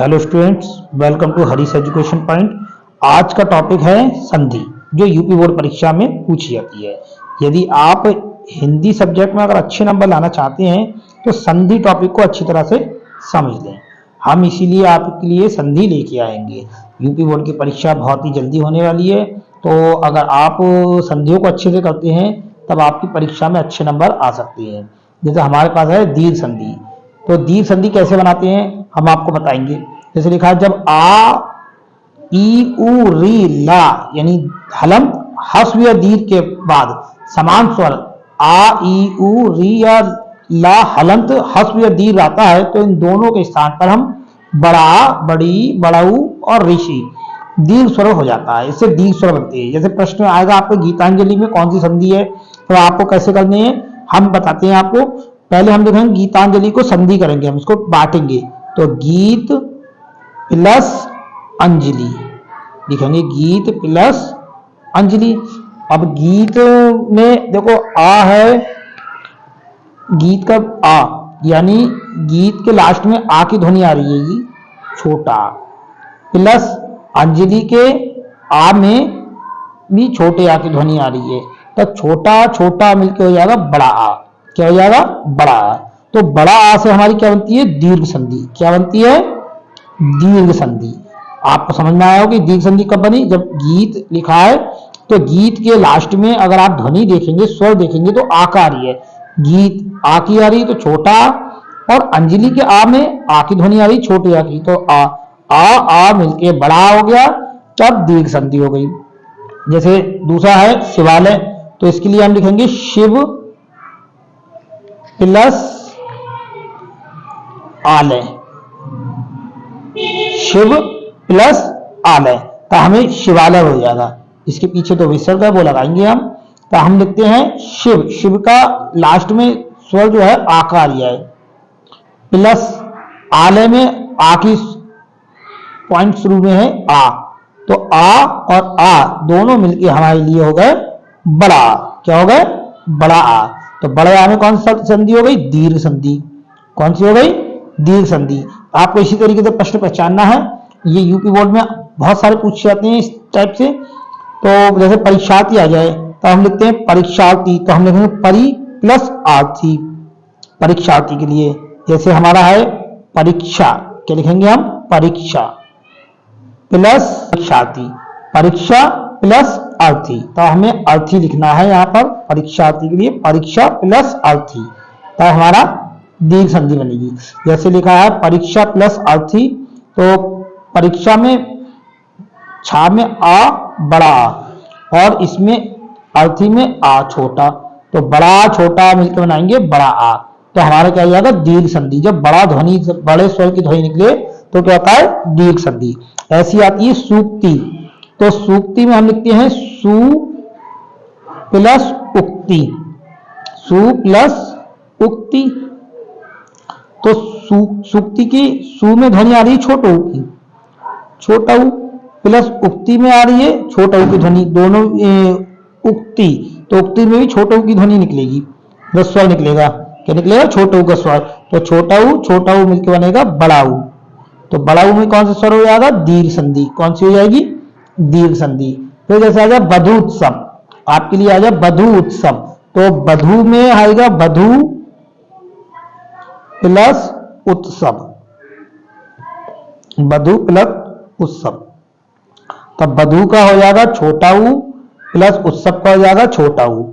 Hello students, welcome to Harish education point. आज का topic है संधि, जो यूपी बोर्ड परीक्षा में पूछी जाती है। यदि आप हिंदी सब्जेक्ट में अगर अच्छे नंबर लाना चाहते हैं तो संधि टॉपिक को अच्छी तरह से समझ लें। हम इसीलिए आपके लिए संधि लेके आएंगे। यूपी बोर्ड की परीक्षा बहुत ही जल्दी होने वाली है, तो अगर आप संधियों को अच्छे से करते हैं तब आपकी परीक्षा में अच्छे नंबर आ सकते हैं। जैसे हमारे पास है दीर्घ संधि, तो दीर्घ संधि कैसे बनाते हैं हम आपको बताएंगे। जैसे लिखा है, जब आ ई उ री ला यानी हलंत हस्व या दीर्घ के बाद समान स्वर आ ई उ री या ला हलंत हस्व या दीर्घ आता है तो इन दोनों के स्थान पर हम बड़ा, बड़ी, बड़ाऊ और ऋषि दीर्घ स्वर हो जाता है। इससे दीर्घ स्वर बनते हैं। जैसे प्रश्न आएगा आपको गीतांजलि में कौन सी संधि है, तो आपको कैसे करनी है हम बताते हैं आपको। पहले हम देखेंगे गीतांजलि को संधि करेंगे, हम इसको बांटेंगे। तो गीत प्लस अंजलि लिखेंगे, गीत प्लस अंजलि। अब गीत में देखो आ है, गीत का आ यानी गीत के लास्ट में आ की ध्वनि आ रही है, ये छोटा, प्लस अंजलि के आ में भी छोटे आ की ध्वनि आ रही है, तो छोटा छोटा मिलकर हो जाएगा बड़ा आ। क्या हो जाएगा? बड़ा आ। तो बड़ा आ से हमारी क्या बनती है? दीर्घ संधि। क्या बनती है? दीर्घ संधि। आपको समझ में आया हो कि दीर्घ संधि कब बनी? जब गीत लिखा है तो गीत के लास्ट में अगर आप ध्वनि देखेंगे, स्वर देखेंगे तो आ का आ रही है, गीत आ की आ रही तो छोटा, और अंजलि के आ में आ की ध्वनि आ रही छोटे आ की, तो आ मिलके बड़ा हो गया, तब दीर्घ संधि हो गई। जैसे दूसरा है शिवालय, तो इसके लिए हम लिखेंगे शिव प्लस आलय, शिव प्लस आलय, तो हमें शिवालय हो जाएगा। इसके पीछे तो विसर्ग है, वो लगाएंगे हम। तो हम लिखते हैं शिव, शिव का लास्ट में स्वर जो है आकार है, प्लस आलय में आ की पॉइंट शुरू में है आ, तो आ और आ दोनों मिलके हमारे लिए हो गए बड़ा आ। क्या हो गए? बड़ा आ। तो बड़े आ में कौन सा संधि हो गई? दीर्घ संधि। कौन सी हो गई? दीर्घ संधि। आपको इसी तरीके से प्रश्न पहचानना है। ये यूपी बोर्ड में बहुत सारे पूछे जाते हैं इस टाइप से। तो जैसे परीक्षार्थी आ जाए तो हम लिखते हैं परीक्षार्थी, तो हम लिखेंगे परी प्लस आर्थी, परीक्षार्थी के लिए। जैसे हमारा है परीक्षा, क्या लिखेंगे हम? परीक्षा प्लस परीक्षार्थी, परीक्षा प्लस अर्थी, तो हमें अर्थी लिखना है यहाँ पर परीक्षार्थी के लिए, परीक्षा प्लस अर्थी, तो हमारा दीर्घ संधि बनेगी। जैसे लिखा है परीक्षा प्लस अर्थी, तो परीक्षा में छा में आ बड़ा आ, और इसमें अर्थी में आ छोटा, तो बड़ा छोटा मिलकर बनाएंगे बड़ा आ, तो हमारा क्या हो जाएगा? दीर्घ संधि। जब बड़ा ध्वनि, बड़े स्वर की ध्वनि निकले तो क्या होता है? दीर्घ संधि। ऐसी आती है सूक्ति, तो सूक्ति में हम लिखते हैं सु प्लस उक्ति, सु प्लस उक्ति। तो सूक्ति की सु में ध्वनि आ रही है छोटा ऊ की, छोटा ऊ, प्लस उक्ति में आ रही है छोटा ऊ की ध्वनि, दोनों उक्ति, तो उक्ति में भी छोटा ऊ की ध्वनि निकलेगी, स्वर निकलेगा। क्या निकलेगा? छोटा ऊ का स्वर। तो छोटा ऊ मिलकर बनेगा बड़ा ऊ, तो बड़ा ऊ में कौन सा स्वर हो जाएगा? दीर्घ संधि। कौन सी हो जाएगी? दीर्घ संधि। फिर जैसे आ जाए बधु उत्सव, आपके लिए आ जाए बधु उत्सव, तो बधु में आएगा बधु प्लस उत्सव, बधु प्लस उत्सव, तब बधु का हो जाएगा छोटा ऊ प्लस उत्सव का हो जाएगा छोटा ऊ।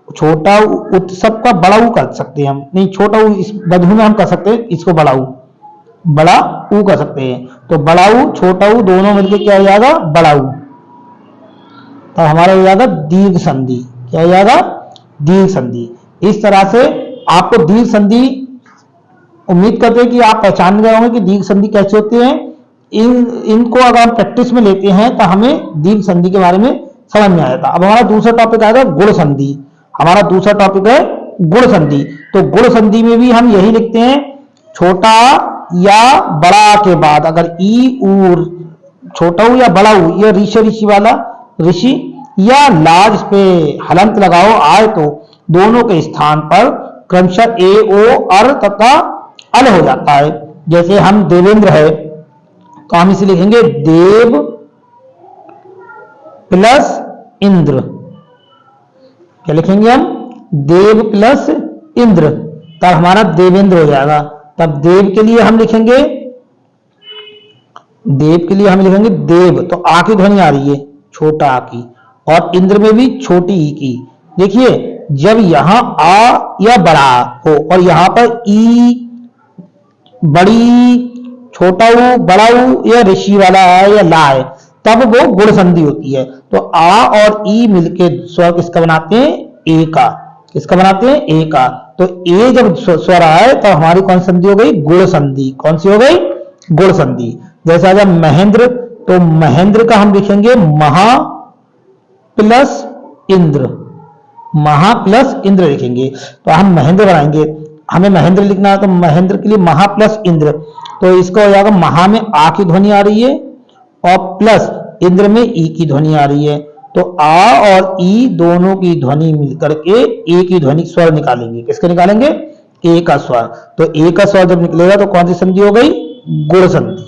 छोटा उत्सव का बड़ा ऊ कर सकते हैं हम, नहीं छोटा ऊ इस बधु में हम कर सकते हैं, इसको बड़ा ऊ कर सकते हैं। तो बड़ा ऊ छोटा ऊ दोनों मिलकर क्या हो जाएगा? बड़ा ऊ, तो हमारा हो जाएगा दीर्घ संधि। क्या हो जाएगा? दीर्घ संधि। इस तरह से आपको दीर्घ संधि, उम्मीद करते हैं कि आप पहचान गए होंगे कि दीर्घ संधि कैसे होते हैं। इनको अगर हम प्रैक्टिस में लेते हैं तो हमें दीर्घ संधि के बारे में समझ में आ जाता। अब हमारा दूसरा टॉपिक आएगा गुण संधि। हमारा दूसरा टॉपिक है गुण संधि। तो गुण संधि में भी हम यही लिखते हैं, छोटा या बड़ा के बाद अगर ई ऊ, छोटा ऊ या बड़ा ऊ, ये ऋषि वाला ऋषि या लाज पे हलंत लगाओ आए तो दोनों के स्थान पर क्रमशः ए ओ अर तथा अल हो जाता है। जैसे हम देवेंद्र है, तो हम इसे लिखेंगे देव प्लस इंद्र। क्या लिखेंगे हम? देव प्लस इंद्र, तब हमारा देवेंद्र हो जाएगा। तब देव के लिए हम लिखेंगे, देव के लिए हम लिखेंगे देव, तो आ की ध्वनि आ रही है छोटा आ की, और इंद्र में भी छोटी ई की। देखिए जब यहां आ या बड़ा हो और यहां पर ई बड़ी, छोटा ऊ, बड़ा ऊ या ऋषि वाला है या ला है, तब वो गुण संधि होती है। तो आ और ई मिलके स्वर किसका बनाते हैं? ए का। किसका बनाते हैं? ए का। तो ए जब स्वर आए तो हमारी कौन संधि हो गई? गुण संधि। कौन सी हो गई? गुण संधि। जैसे आ जाए महेंद्र, तो महेंद्र का हम लिखेंगे महा प्लस इंद्र। महा प्लस इंद्र लिखेंगे, तो हम महेंद्र बनाएंगे। हमें महेंद्र लिखना है तो महेंद्र के लिए महा प्लस इंद्र, तो इसका हो जाएगा महा में आ की ध्वनि आ रही है और प्लस इंद्र में ई की ध्वनि आ रही है। तो आ और ई दोनों की ध्वनि मिलकर के ए की ध्वनि स्वर निकालेंगे। किसके निकालेंगे? ए का स्वर। तो ए का स्वर जब निकलेगा तो कौन सी संधि हो गई? गुण संधि।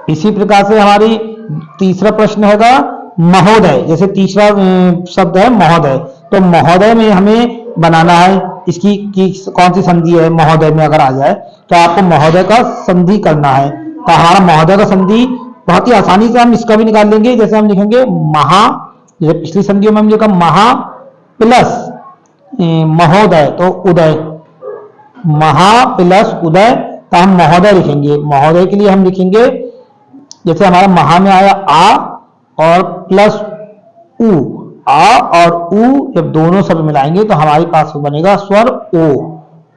इसी प्रकार से हमारी तीसरा प्रश्न होगा महोदय। जैसे तीसरा शब्द है महोदय, तो महोदय में हमें बनाना है इसकी कौन सी संधि है। महोदय में अगर आ जाए तो आपको महोदय का संधि करना है। तो हमारा महोदय का संधि बहुत ही आसानी से हम इसका भी निकाल लेंगे। जैसे हम लिखेंगे महा, जैसे पिछली संधियों में हम लिखा महा प्लस महोदय, तो उदय, महा प्लस उदय, तो हम महोदय लिखेंगे। महोदय के लिए हम लिखेंगे, जैसे हमारा महा में आया आ और प्लस उ, आ और उ जब दोनों शब्द मिलाएंगे तो हमारे पास बनेगा स्वर ओ।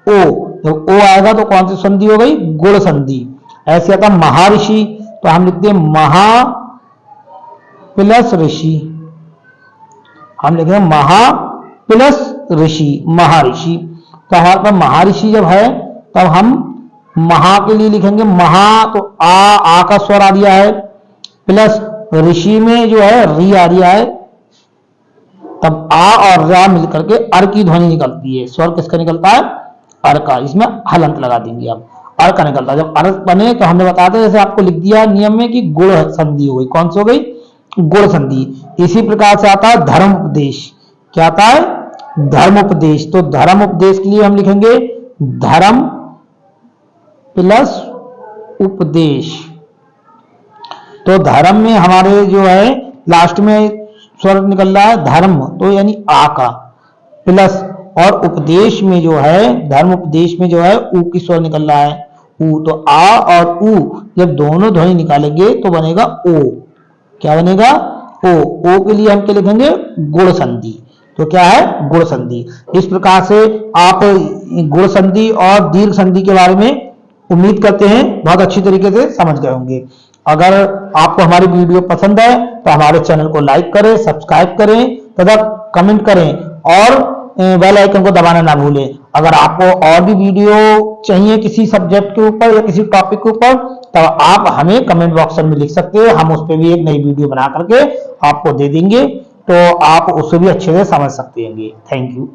ओ जब ओ आएगा तो कौन सी संधि हो गई? गुण संधि। ऐसे आता महर्षि, तो हम लिखते हैं महा प्लस ऋषि। हम लिखेंगे महा प्लस ऋषि, महर्षि। तो हमारे पास महर्षि जब है तब हम महा के लिए लिखेंगे महा, तो आ का स्वर आ रहा है, प्लस ऋषि में जो है री आ रहा है, तब आ और रा मिलकर के अर की ध्वनि निकलती है। स्वर किसका निकलता है? अर का। इसमें हलंत लगा देंगे आप, अर का निकलता है। जब अर बने तो हमने बताया था, जैसे आपको लिख दिया नियम में कि गुण संधि हो गई। कौन सी हो गई? गुण संधि। इसी प्रकार से आता है धर्म उपदेश। क्या आता है? धर्म उपदेश। तो धर्म उपदेश के लिए हम लिखेंगे धर्म प्लस उपदेश। तो धर्म में हमारे जो है लास्ट में स्वर निकल रहा है धर्म, तो यानी आ का, प्लस और उपदेश में जो है, धर्म उपदेश में जो है ऊ की स्वर निकल रहा है ऊ। तो आ और ऊ जब दोनों ध्वनि निकालेंगे तो बनेगा ओ। क्या बनेगा? ओ। ओ के लिए हम क्या लिखेंगे? गुण संधि। तो क्या है? गुण संधि। इस प्रकार से आप गुण संधि और दीर्घ संधि के बारे में उम्मीद करते हैं बहुत अच्छी तरीके से समझ गए होंगे। अगर आपको हमारी वीडियो पसंद है तो हमारे चैनल को लाइक करें, सब्सक्राइब करें तथा कमेंट करें और बेल आइकन को दबाना ना भूलें। अगर आपको और भी वीडियो चाहिए किसी सब्जेक्ट के ऊपर या किसी टॉपिक के ऊपर, तो आप हमें कमेंट बॉक्स में लिख सकते हैं। हम उस पर भी एक नई वीडियो बना करके आपको दे देंगे, तो आप उसे भी अच्छे से समझ सकते हैं। Thank you.